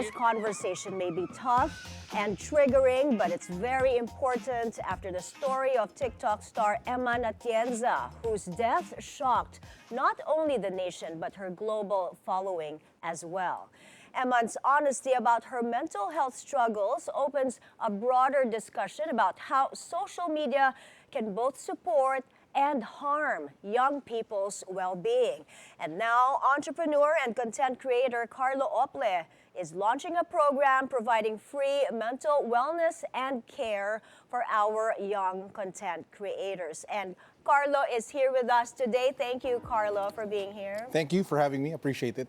This conversation may be tough and triggering, but it's very important after the story of TikTok star Emma Atienza, whose death shocked not only the nation but her global following as well. Emma's honesty about her mental health struggles opens a broader discussion about how social media can both support and harm young people's well-being. And now, entrepreneur and content creator Carlo Ople is launching a program providing free mental wellness and care for our young content creators. And Carlo is here with us today. Thank you, Carlo, for being here. Thank you for having me. Appreciate it.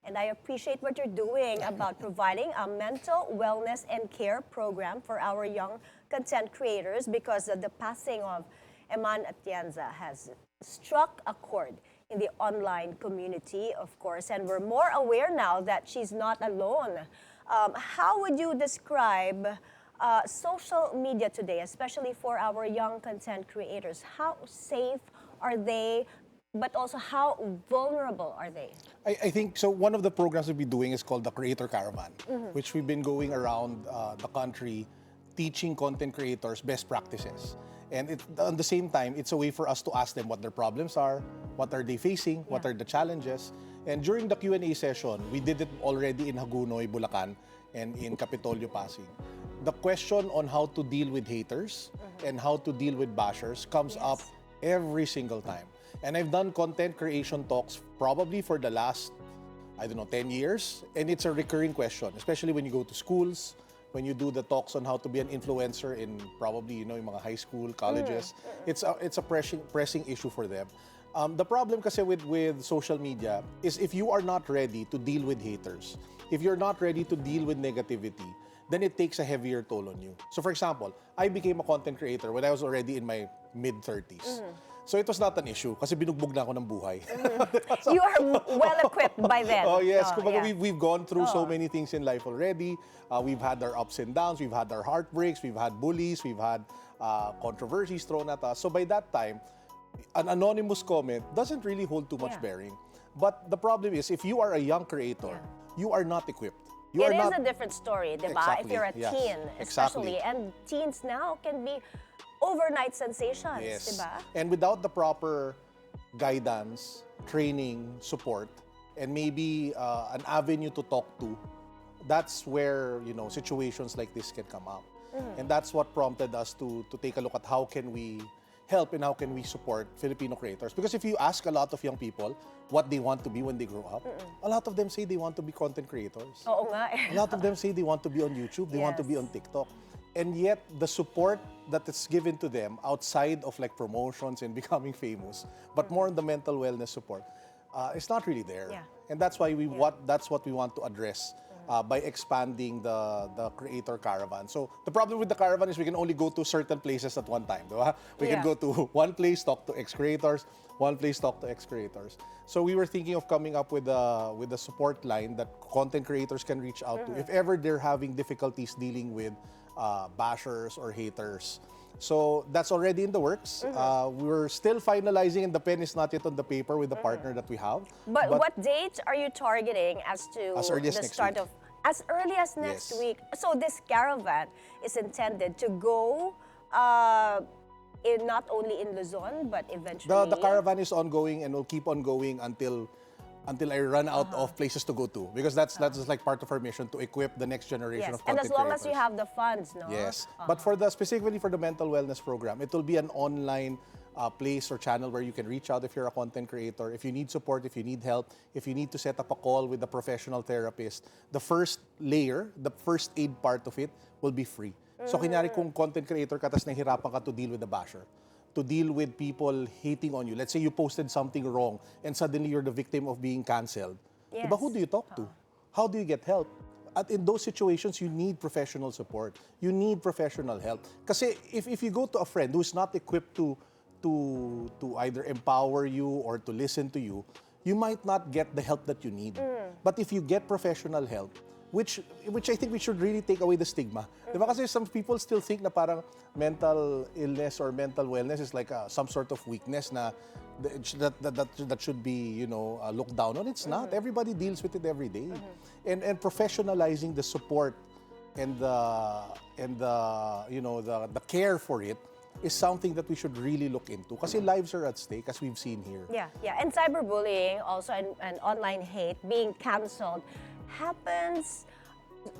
And I appreciate what you're doing about providing a mental wellness and care program for our young content creators, because the passing of Emma Atienza has struck a chord in the online community, of course, and we're more aware now that she's not alone. How would you describe social media today, especially for our young content creators? How safe are they, but also how vulnerable are they? I think so. One of the programs we'll be doing is called the Creator Caravan, which we've been going around the country teaching content creators best practices. And at the same time, it's a way for us to ask them what their problems are, what are they facing, what are the challenges. And during the Q&A session, we did it already in Hagunoy, Bulacan, and in Capitolio, Pasig. The question on how to deal with haters and how to deal with bashers comes up every single time. And I've done content creation talks probably for the last, 10 years. And it's a recurring question, especially when you go to schools, when you do the talks on how to be an influencer in probably, yung mga high school, colleges. It's a pressing issue for them. The problem kasi with social media is if you are not ready to deal with haters, if you're not ready to deal with negativity, then it takes a heavier toll on you. So for example, I became a content creator when I was already in my mid-30s. So it was not an issue kasi binugbog na ako ng buhay. So, you are well equipped by then. Oh yes, we've gone through so many things in life already. We've had our ups and downs, we've had our heartbreaks, we've had bullies, we've had controversies thrown at us. So by that time, an anonymous comment doesn't really hold too much bearing. But the problem is, if you are a young creator, you are not equipped. It is a different story, diba? Exactly, If you're a teen, especially. And teens now can be overnight sensations, diba? And without the proper guidance, training, support, and maybe an avenue to talk to, that's where, situations like this can come up. And that's what prompted us to take a look at how can we help and how can we support Filipino creators. Because if you ask a lot of young people what they want to be when they grow up, a lot of them say they want to be content creators. Oo nga. A lot of them say they want to be on YouTube, they want to be on TikTok. And yet, the support that is given to them outside of like promotions and becoming famous, but more on the mental wellness support, is not really there. And that's why that's what we want to address by expanding the Creator Caravan. So the problem with the caravan is we can only go to certain places at one time. Diba? We can go to one place, talk to ex-creators, one place, talk to ex-creators. So we were thinking of coming up with a support line that content creators can reach out to if ever they're having difficulties dealing with bashers or haters. So that's already in the works. We're still finalizing, and the pen is not yet on the paper with the partner that we have. But what date are you targeting as to early as the next start week. of? As early as next week. So this caravan is intended to go not only in Luzon, but eventually. The caravan is ongoing and will keep on going until I run out of places to go to, because that's like part of our mission to equip the next generation of content creators. And as long creators. as you have the funds, no? Yes, but specifically for the mental wellness program, it will be an online place or channel where you can reach out if you're a content creator, if you need support, if you need help, if you need to set up a call with a professional therapist. The first layer, the first aid part of it will be free. So kunyari kung content creator ka, tas nahihirapan ka to deal with the basher, to deal with people hating on you. Let's say you posted something wrong and suddenly you're the victim of being canceled. Diba, who do you talk to? How do you get help? At in those situations, you need professional support. You need professional help. Kasi if you go to a friend who's not equipped to either empower you or to listen to you, you might not get the help that you need. But if you get professional help, which I think we should really take away the stigma. Diba? Kasi some people still think na parang mental illness or mental wellness is like some sort of weakness na that should be, looked down on. It's not. Everybody deals with it every day. And professionalizing the support and the care for it is something that we should really look into. Kasi lives are at stake, as we've seen here. Yeah. And cyberbullying also and online hate being canceled happens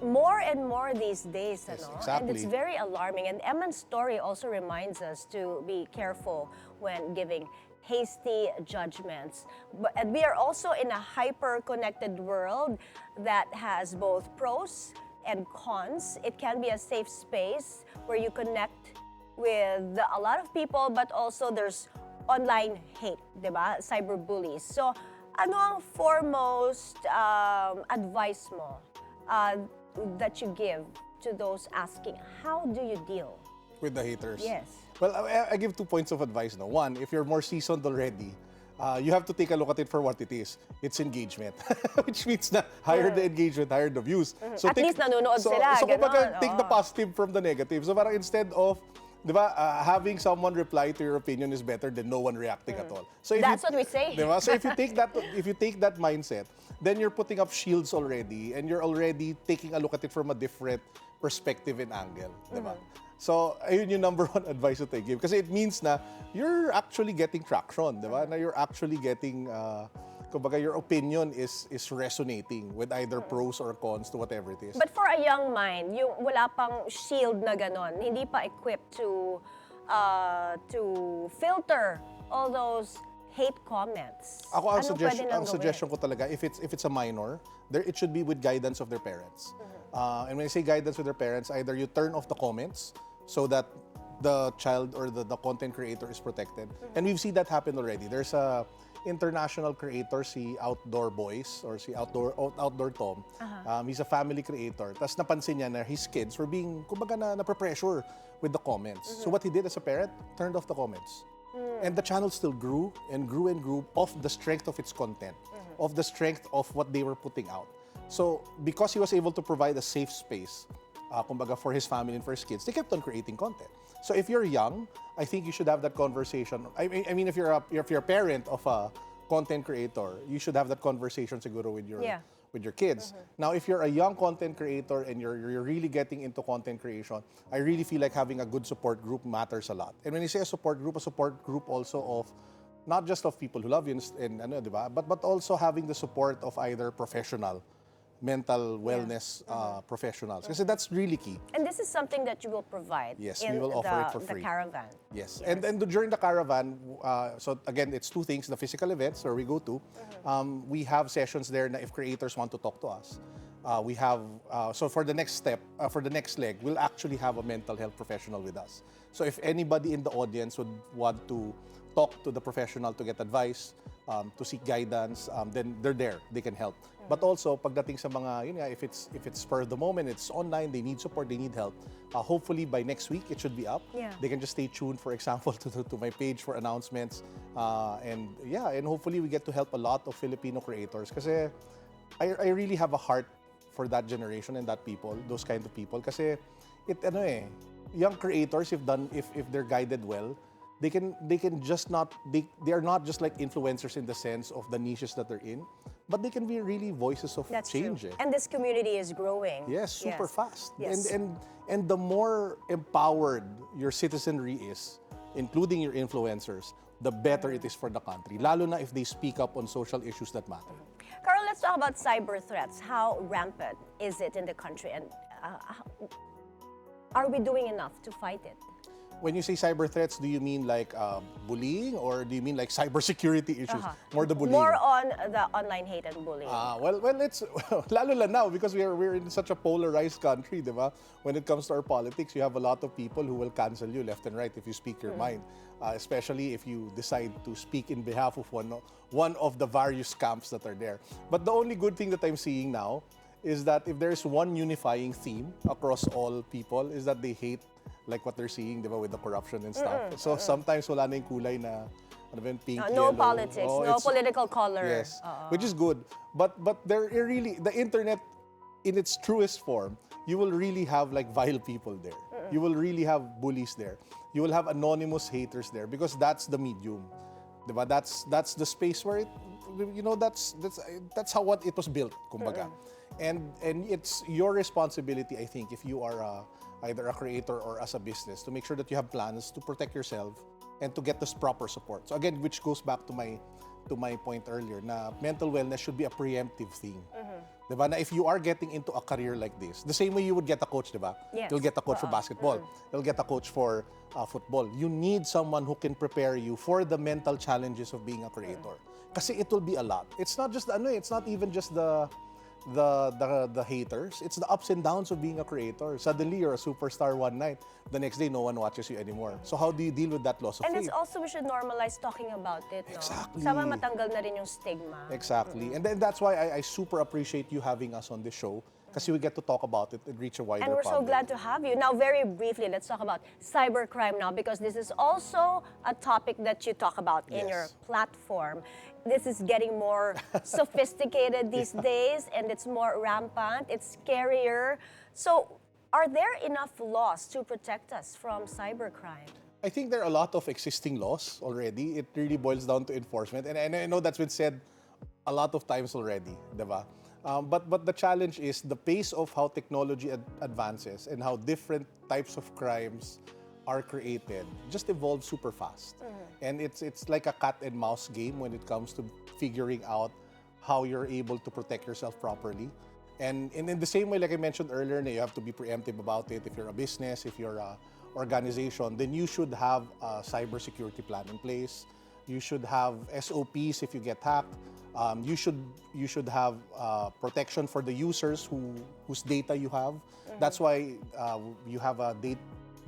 more and more these days. Yes, ano? exactly. And it's very alarming. And Emma's story also reminds us to be careful when giving hasty judgments. And we are also in a hyper-connected world that has both pros and cons. It can be a safe space where you connect with a lot of people, but also there's online hate, diba? Cyberbullies. So, ano ang foremost advice mo that you give to those asking, how do you deal with the haters? Yes. Well, I give 2 points of advice. No, one, if you're more seasoned already, you have to take a look at it for what it is. It's engagement, which means na higher the engagement, higher the views. So at least nanonood sila, So ganon. take the positive from the negative. So parang instead of, di ba, having someone reply to your opinion is better than no one reacting at all. So That's what we say. Di ba? So if you take that mindset, then you're putting up shields already, and you're already taking a look at it from a different perspective and angle. Di ba? So, ayun yung number one advice that I give. Kasi it means na you're actually getting traction, di ba? Na you're actually getting, kumbaga, your opinion is resonating with either pros or cons to whatever it is. But for a young mind, yung wala pang shield na ganon, hindi pa equipped to filter all those hate comments. Ako, Pwede nang ang gawin? suggestion ko talaga, if it's a minor, it should be with guidance of their parents. And when I say guidance with their parents, either you turn off the comments so that the child or the content creator is protected. And we've seen that happen already. There's a international creator, si Outdoor Boys, or si Outdoor Tom. He's a family creator. Tapos napansin niya na his kids were being, kumbaga, na-pressure with the comments. So what he did as a parent, turned off the comments. And the channel still grew and grew and grew off the strength of its content, of the strength of what they were putting out. So because he was able to provide a safe space, kumbaga, for his family and for his kids, they kept on creating content. So if you're young, I think you should have that conversation. I mean, if you're a parent of a content creator, you should have that conversation siguro with your kids. Now, if you're a young content creator and you're really getting into content creation, I really feel like having a good support group matters a lot. And when you say a support group also of not just of people who love you and ano, di ba? But also having the support of either professional mental wellness professionals. Kasi that's really key. And this is something that you will provide Yes, in we will offer it for the free. caravan. Yes. And during the caravan, so again, it's 2 things. The physical events where we go to, we have sessions there na if creators want to talk to us. We have, so for the next step, for the next leg, we'll actually have a mental health professional with us. So if anybody in the audience would want to talk to the professional to get advice, to seek guidance, then they're there. They can help. But also, pagdating sa mga, yun nga, if it's spur of the moment, it's online, they need support, they need help. Hopefully by next week, it should be up. Yeah. They can just stay tuned, for example, to my page for announcements. And hopefully we get to help a lot of Filipino creators. Kasi I really have a heart for that generation and that people, those kind of people. Kasi young creators, if they're guided well, they are not just like influencers in the sense of the niches that they're in, but they can be really voices of That's change. true. And this community is growing. Yes, super fast. Yes. And the more empowered your citizenry is, including your influencers, the better it is for the country, lalo na if they speak up on social issues that matter. Carl, let's talk about cyber threats. How rampant is it in the country, and are we doing enough to fight it? When you say cyber threats, do you mean like bullying, or do you mean like cybersecurity issues? More the bullying. More on the online hate and bullying. Well, it's lalo lang now because we're in such a polarized country, di ba? When it comes to our politics, you have a lot of people who will cancel you left and right if you speak your mind, especially if you decide to speak in behalf of one of the various camps that are there. But the only good thing that I'm seeing now is that if there's one unifying theme across all people, is that they hate like what they're seeing, di ba, with the corruption and stuff. So sometimes wala na yung kulay na pink, no yellow. politics, no political color. Yes, which is good. But there really, the internet in its truest form, you will really have like vile people there. You will really have bullies there. You will have anonymous haters there because that's the medium. Diba? That's the space where it, that's how what it was built, kumbaga. And it's your responsibility, I think, if you are either a creator or as a business, to make sure that you have plans to protect yourself and to get this proper support. So again, which goes back to my point earlier, na mental wellness should be a preemptive thing. Diba? Na if you are getting into a career like this, the same way you would get a coach, diba? Yes. You'll get a coach for basketball. You'll get a coach for football. You need someone who can prepare you for the mental challenges of being a creator. Kasi it will be a lot. It's not just it's not even just the haters. It's the ups and downs of being a creator. Suddenly you're a superstar one night, the next day no one watches you anymore. So how do you deal with that loss of And faith? it's also, we should normalize talking about it, no? Exactly. Sama matanggal na rin yung stigma. Exactly. And then that's why I super appreciate you having us on this show, kasi we get to talk about it and reach a wider And we're so public. glad to have you. Now, very briefly, let's talk about cybercrime now, because this is also a topic that you talk about in your Yes. platform. This is getting more sophisticated these days, and it's more rampant, it's scarier. So, are there enough laws to protect us from cybercrime? I think there are a lot of existing laws already. It really boils down to enforcement. And I know that's been said a lot of times already, diba? But the challenge is the pace of how technology advances and how different types of crimes are created just evolves super fast. And it's like a cat and mouse game when it comes to figuring out how you're able to protect yourself properly. And in the same way, like I mentioned earlier, you have to be preemptive about it. If you're a business, if you're a organization, then you should have a cybersecurity plan in place. You should have SOPs if you get hacked. You should have protection for the users whose data you have. That's why you have a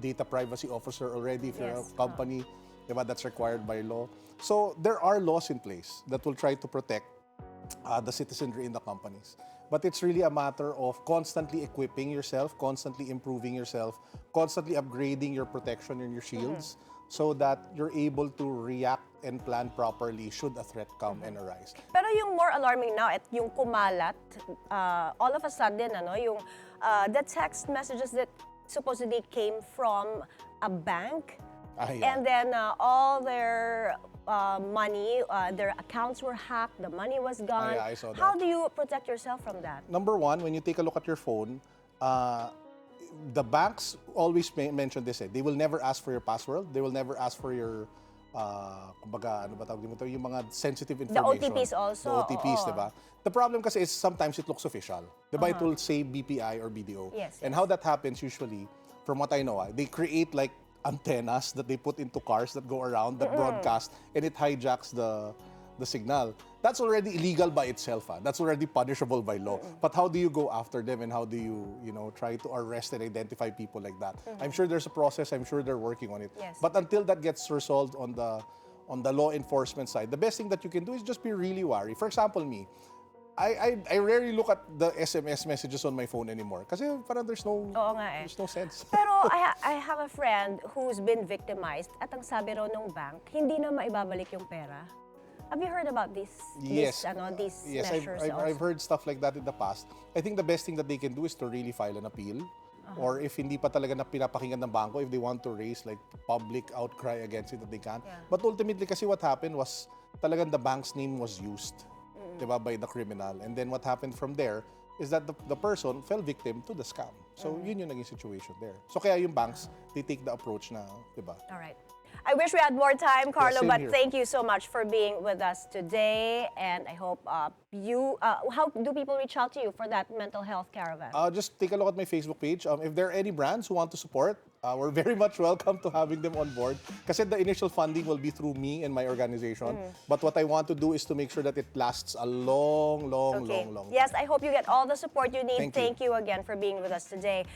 data privacy officer already if you're a company. Diba? That's required by law. So there are laws in place that will try to protect the citizenry in the companies. But it's really a matter of constantly equipping yourself, constantly improving yourself, constantly upgrading your protection and your shields so that you're able to react and plan properly should a threat come and arise. Pero yung more alarming now, at yung kumalat, all of a sudden, yung the text messages that supposedly came from a bank, and then all their money, their accounts were hacked, the money was gone. Yeah, I saw that. How do you protect yourself from that? Number one, when you take a look at your phone, the banks always mention this. They will never ask for your password. They will never ask for your, kumbaga, ano ba tawag dito? Yung mga sensitive information. The OTPs also. The OTPs, diba? The problem kasi is sometimes it looks official. Diba? It will say BPI or BDO. Yes, And how that happens usually, from what I know, they create like antennas that they put into cars that go around, that broadcast, and it hijacks the signal. That's already illegal by itself. That's already punishable by law. But how do you go after them, and how do you, try to arrest and identify people like that? I'm sure there's a process. I'm sure they're working on it. Yes. But until that gets resolved on the law enforcement side, the best thing that you can do is just be really wary. For example, me, I rarely look at the SMS messages on my phone anymore kasi parang there's no sense. Pero I have a friend who's been victimized at ang sabi raw ng bank, hindi na maibabalik yung pera. Have you heard about this? Yes. These Yes, measures I've heard stuff like that in the past. I think the best thing that they can do is to really file an appeal. Or if hindi pa talaga na pinapakinggan ng bangko, if they want to raise like public outcry against it, that they can. Yeah. But ultimately kasi what happened was talagang the bank's name was used, diba, by the criminal. And then what happened from there is that the person fell victim to the scam. So yun yung naging situation there. So kaya yung banks, they take the approach na, diba? All right. I wish we had more time, Carlo, same but here. thank you so much for being with us today. And I hope how do people reach out to you for that mental health caravan? Just take a look at my Facebook page. If there are any brands who want to support, we're very much welcome to having them on board. Kasi the initial funding will be through me and my organization. But what I want to do is to make sure that it lasts a long Okay. time. Yes, I hope you get all the support you need. Thank you. Thank you again for being with us today.